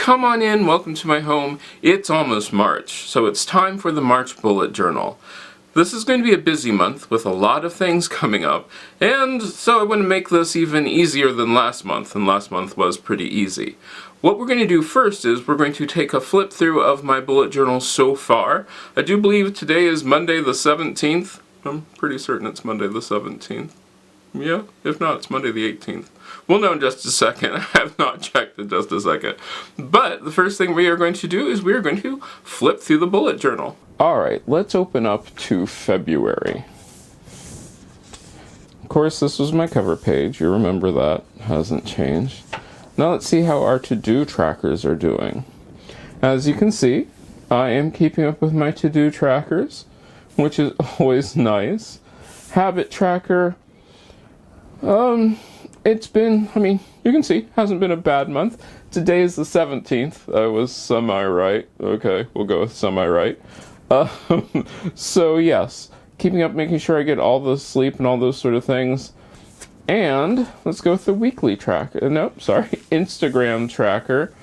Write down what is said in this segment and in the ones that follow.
Come on in, welcome to my home. It's almost March, so it's time for the March bullet journal. This is going to be a busy month with a lot of things coming up, and so I want to make this even easier than last month, and last month was pretty easy. What we're going to do first is we're going to take a flip through of my bullet journal so far. I do believe today is Monday the 17th. I'm pretty certain it's Monday the 17th. Yeah, if not, it's Monday the 18th. We'll know in just a second. I have not checked in just a second. But the first thing we are going to do is we are going to flip through the bullet journal. Alright, let's open up to February. Of course, this was my cover page. You remember that. Hasn't changed. Now let's see how our to-do trackers are doing. As you can see, I am keeping up with my to-do trackers, which is always nice. Habit tracker. It's been, you can see, hasn't been a bad month. Today is the 17th. I was semi-right. Okay, we'll go with semi-right. So yes, keeping up, making sure I get all the sleep and all those sort of things. And let's go with the weekly tracker. Instagram tracker.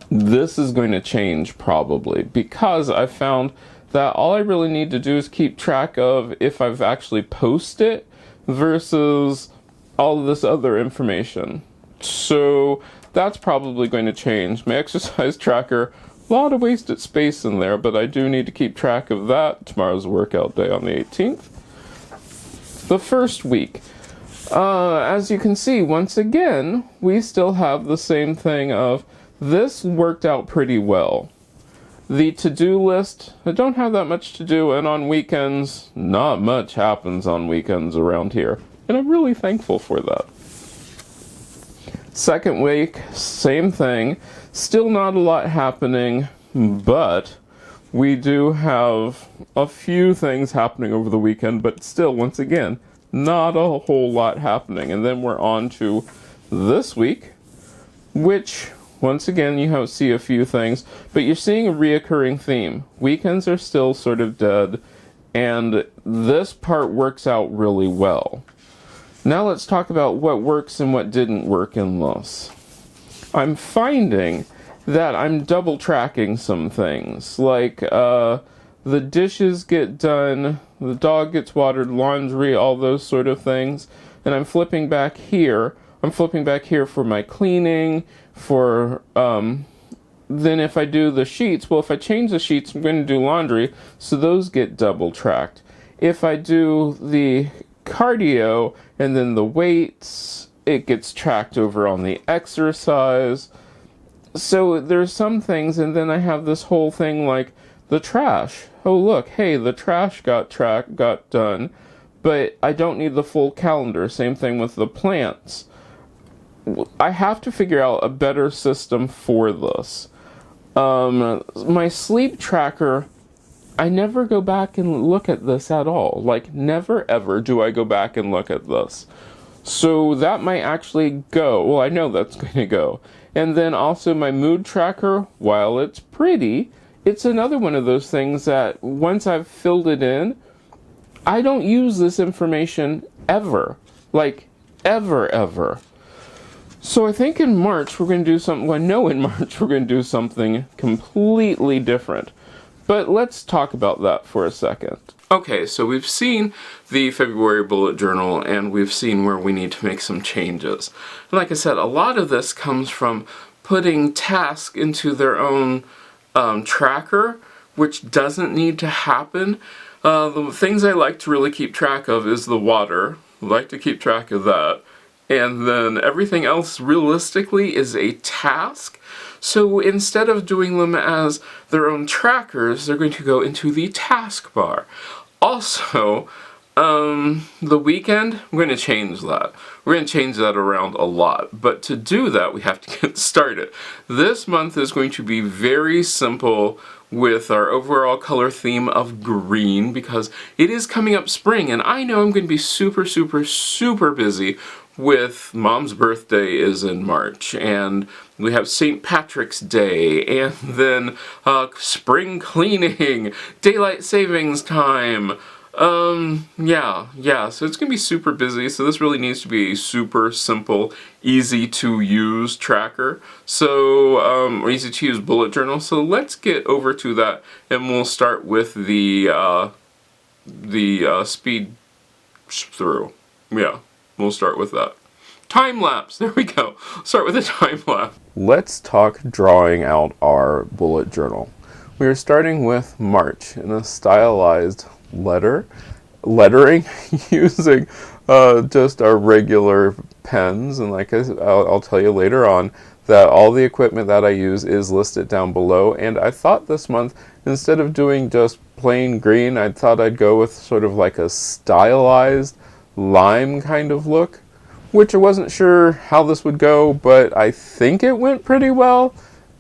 This is going to change probably because I found that all I really need to do is keep track of if I've actually posted versus all of this other information. So that's probably going to change. My exercise tracker, a lot of wasted space in there, but I do need to keep track of that. Tomorrow's workout day on the 18th. The first week. As you can see, once again, we still have the same thing of this worked out pretty well. The to-do list, I don't have that much to do, and on weekends, not much happens on weekends around here. And I'm really thankful for that. Second week, same thing. Still not a lot happening, but we do have a few things happening over the weekend, but still, once again, not a whole lot happening. And then we're on to this week, which, once again, you see a few things, but you're seeing a reoccurring theme. Weekends are still sort of dead, and this part works out really well. Now let's talk about what works and what didn't work in this. I'm finding that I'm double tracking some things, like the dishes get done, the dog gets watered, laundry, all those sort of things, and I'm flipping back here. I'm flipping back here for my cleaning, for then if I do the sheets, well, if I change the sheets, I'm going to do laundry, so those get double tracked. If I do the cardio and then the weights, it gets tracked over on the exercise. So there's some things, and then I have this whole thing like the trash. Oh look, hey, the trash got done, but I don't need the full calendar. Same thing with the plants. I have to figure out a better system for this. My sleep tracker, I never go back and look at this at all. Like, never ever do I go back and look at this. So that might actually go. Well, I know that's going to go. And then also my mood tracker, while it's pretty, it's another one of those things that once I've filled it in, I don't use this information ever. Like, ever. So I think in March we're going to do something, well, no, in March we're going to do something completely different. But let's talk about that for a second. Okay, so we've seen the February bullet journal, and we've seen where we need to make some changes. And like I said, a lot of this comes from putting tasks into their own tracker, which doesn't need to happen. The things I like to really keep track of is the water. I like to keep track of that. And then everything else realistically is a task. So instead of doing them as their own trackers, they're going to go into the taskbar. Also, the weekend, I'm going to change that. We're going to change that around a lot. But to do that, we have to get started. This month is going to be very simple with our overall color theme of green because it is coming up spring, and I know I'm going to be super busy with Mom's birthday is in March, and we have St. Patrick's Day, and then spring cleaning, daylight savings time, Yeah, so it's gonna be super busy, so this really needs to be a super simple, easy to use tracker, or easy to use bullet journal. So let's get over to that, and we'll start with the speed through. Yeah, we'll start with that. Time lapse, there we go. Start with a time lapse. Let's talk drawing out our bullet journal. We are starting with March in a stylized lettering using just our regular pens, and like I'll tell you later on that all the equipment that I use is listed down below. And I thought this month, instead of doing just plain green, I thought I'd go with sort of like a stylized lime kind of look, which I wasn't sure how this would go, but I think it went pretty well.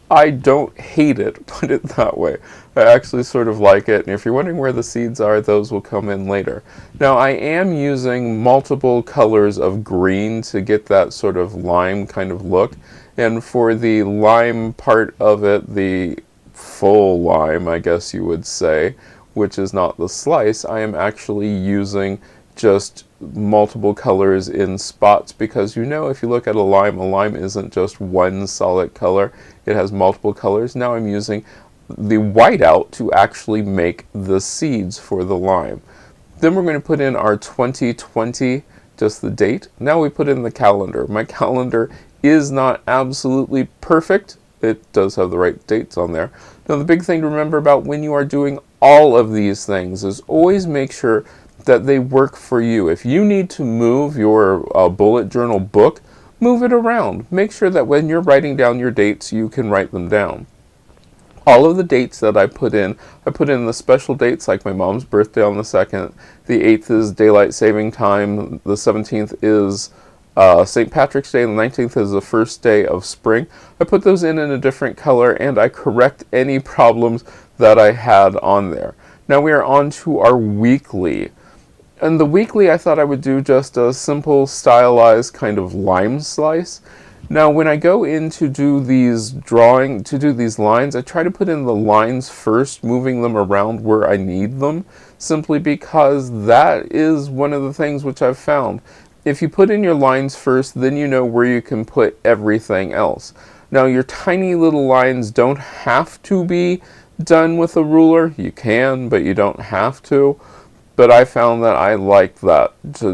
I don't hate it, put it that way. I actually sort of like it, and if you're wondering where the seeds are, those will come in later. Now, I am using multiple colors of green to get that sort of lime kind of look, and for the lime part of it, the full lime, I guess you would say, which is not the slice, I am actually using just multiple colors in spots, because if you look at a lime isn't just one solid color, it has multiple colors. Now I'm using the whiteout to actually make the seeds for the lime. Then we're going to put in our 2020, just the date. Now we put in the calendar. My calendar is not absolutely perfect. It does have the right dates on there. Now the big thing to remember about when you are doing all of these things is always make sure that they work for you. If you need to move your bullet journal book, move it around. Make sure that when you're writing down your dates, you can write them down. All of the dates that I put in the special dates, like my mom's birthday on the 2nd, the 8th is Daylight Saving Time, the 17th is St. Patrick's Day, and the 19th is the first day of spring. I put those in a different color, and I correct any problems that I had on there. Now we are on to our weekly. And the weekly, I thought I would do just a simple stylized kind of lime slice. Now when I go in to do these lines, I try to put in the lines first, moving them around where I need them, simply because that is one of the things which I've found. If you put in your lines first, then you know where you can put everything else. Now your tiny little lines don't have to be done with a ruler. You can, but you don't have to. But I found that I like that.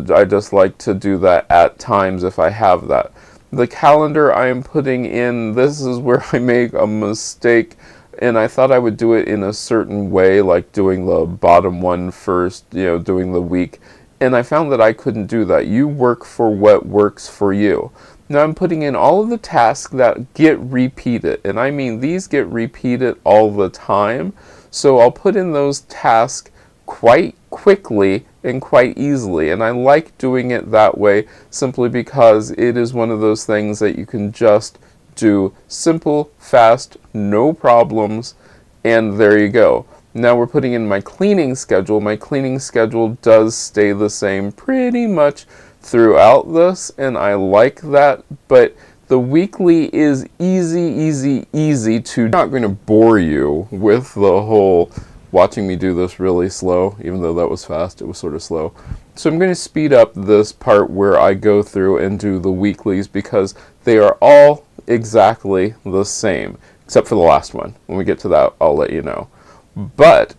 I just like to do that at times if I have that. The calendar I am putting in, this is where I make a mistake, and I thought I would do it in a certain way, like doing the bottom one first, doing the week. And I found that I couldn't do that. You work for what works for you. Now I'm putting in all of the tasks that get repeated, and I mean these get repeated all the time. So I'll put in those tasks quite quickly and quite easily, and I like doing it that way simply because it is one of those things that you can just do simple, fast, no problems, and there you go. Now we're putting in my cleaning schedule. My cleaning schedule does stay the same pretty much throughout this, and I like that, but the weekly is easy to. I'm not going to bore you with the whole watching me do this really slow, even though that was fast, it was sort of slow. So I'm going to speed up this part where I go through and do the weeklies, because they are all exactly the same, except for the last one. When we get to that, I'll let you know. But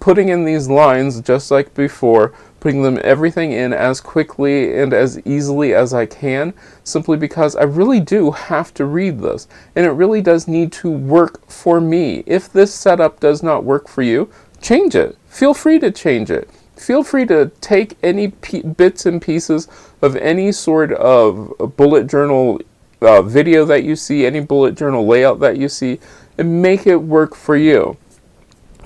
putting in these lines, just like before, putting them everything in as quickly and as easily as I can, simply because I really do have to read this, and it really does need to work for me. If this setup does not work for you, change it. Feel free to change it. Feel free to take any bits and pieces of any sort of bullet journal video that you see, any bullet journal layout that you see, and make it work for you.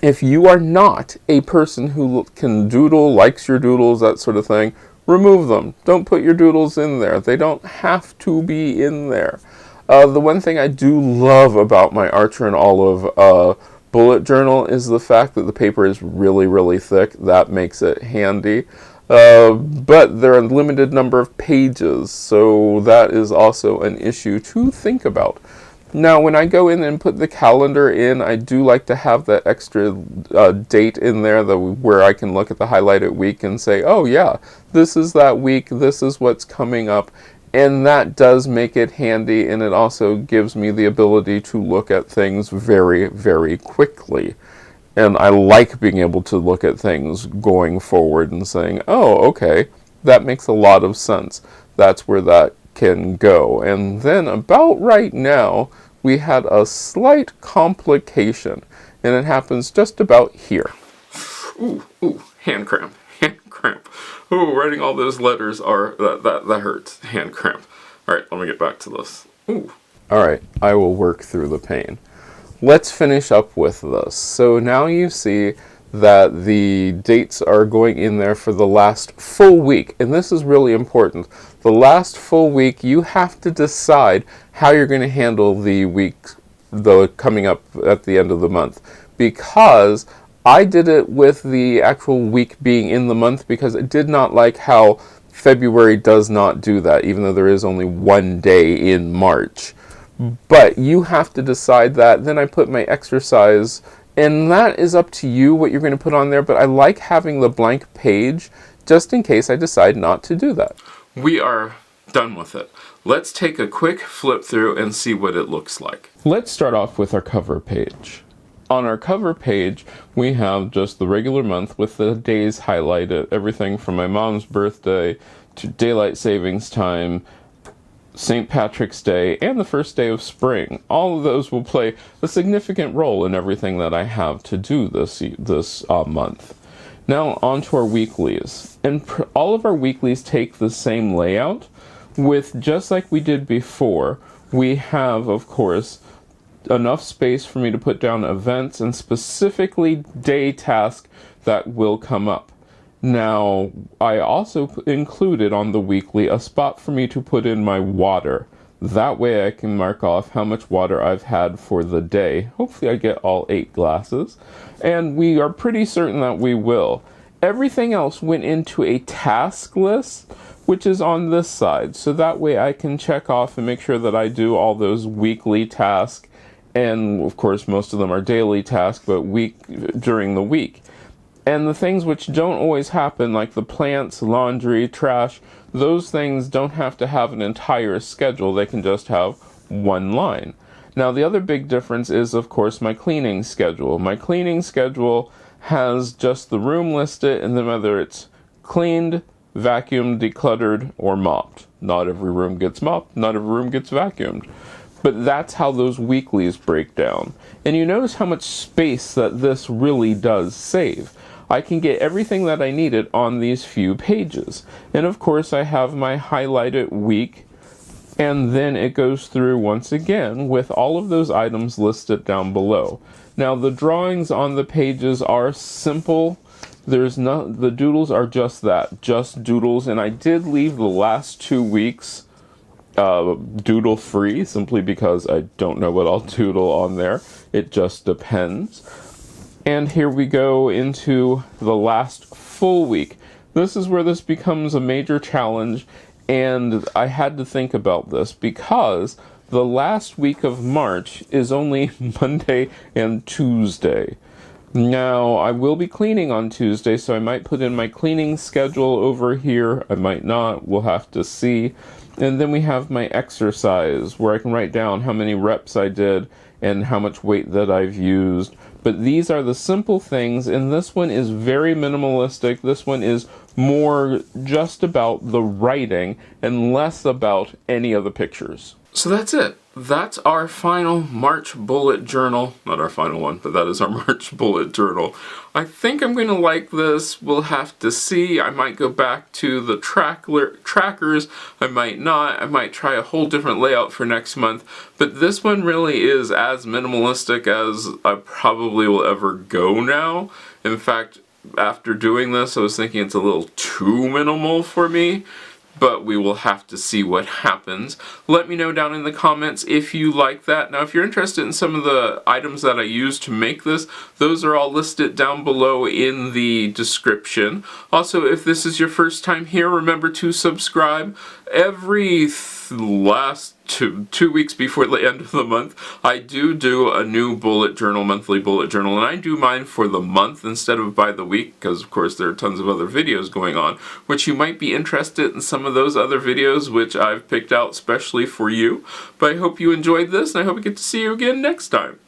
If you are not a person who can doodle, likes your doodles, that sort of thing, remove them. Don't put your doodles in there. They don't have to be in there. The one thing I do love about my Archer and Olive bullet journal is the fact that the paper is really thick. That makes it handy. But there are a limited number of pages, so that is also an issue to think about. Now, when I go in and put the calendar in, I do like to have that extra date in there where I can look at the highlighted week and say, oh yeah, this is that week, this is what's coming up. And that does make it handy, and it also gives me the ability to look at things very, very quickly. And I like being able to look at things going forward and saying, oh, okay, that makes a lot of sense. That's where that can go. And then about right now, we had a slight complication, and it happens just about here. Ooh, hand cramp. Ooh, writing all those letters that hurts. Hand cramp. Alright, let me get back to this. Ooh. Alright, I will work through the pain. Let's finish up with this. So now you see that the dates are going in there for the last full week, and this is really important. The last full week, you have to decide how you're going to handle the week coming up at the end of the month, because I did it with the actual week being in the month because I did not like how February does not do that, even though there is only one day in March. But you have to decide that. Then I put my exercise, and that is up to you what you're going to put on there, but I like having the blank page just in case I decide not to do that. We are done with it. Let's take a quick flip through and see what it looks like. Let's start off with our cover page. On our cover page, we have just the regular month with the days highlighted, everything from my mom's birthday to daylight savings time, St. Patrick's Day, and the first day of spring. All of those will play a significant role in everything that I have to do this month. Now on to our weeklies. And all of our weeklies take the same layout, with just like we did before, we have, of course, enough space for me to put down events and specifically day tasks that will come up. Now, I also included on the weekly a spot for me to put in my water. That way I can mark off how much water I've had for the day. Hopefully I get all 8 glasses. And we are pretty certain that we will. Everything else went into a task list, which is on this side. So that way I can check off and make sure that I do all those weekly tasks. And of course most of them are daily tasks, but during the week. And the things which don't always happen, like the plants, laundry, trash, those things don't have to have an entire schedule. They can just have one line. Now the other big difference is, of course, my cleaning schedule. My cleaning schedule has just the room listed, and then whether it's cleaned, vacuumed, decluttered, or mopped. Not every room gets mopped, not every room gets vacuumed. But that's how those weeklies break down. And you notice how much space that this really does save. I can get everything that I needed on these few pages. And of course I have my highlighted week, and then it goes through once again with all of those items listed down below. Now the drawings on the pages are simple. The doodles are just that, just doodles, and I did leave the last 2 weeks doodle free, simply because I don't know what I'll doodle on there. It just depends. And here we go into the last full week. This is where this becomes a major challenge, and I had to think about this because the last week of March is only Monday and Tuesday. Now, I will be cleaning on Tuesday, so I might put in my cleaning schedule over here. I might not. We'll have to see. And then we have my exercise, where I can write down how many reps I did and how much weight that I've used. But these are the simple things, and this one is very minimalistic. This one is more just about the writing and less about any of the pictures. So that's it. That's our final March bullet journal. Not our final one, but that is our March bullet journal. I think I'm going to like this. We'll have to see. I might go back to the trackers. I might not. I might try a whole different layout for next month. But this one really is as minimalistic as I probably will ever go now. In fact, after doing this, I was thinking it's a little too minimal for me. But we will have to see what happens. Let me know down in the comments if you like that. Now, if you're interested in some of the items that I used to make this, those are all listed down below in the description. Also, if this is your first time here, remember to subscribe. Every last two weeks before the end of the month, I do a new bullet journal, monthly bullet journal, and I do mine for the month instead of by the week, because of course there are tons of other videos going on, which you might be interested in some of those other videos which I've picked out specially for you. But I hope you enjoyed this, and I hope I get to see you again next time.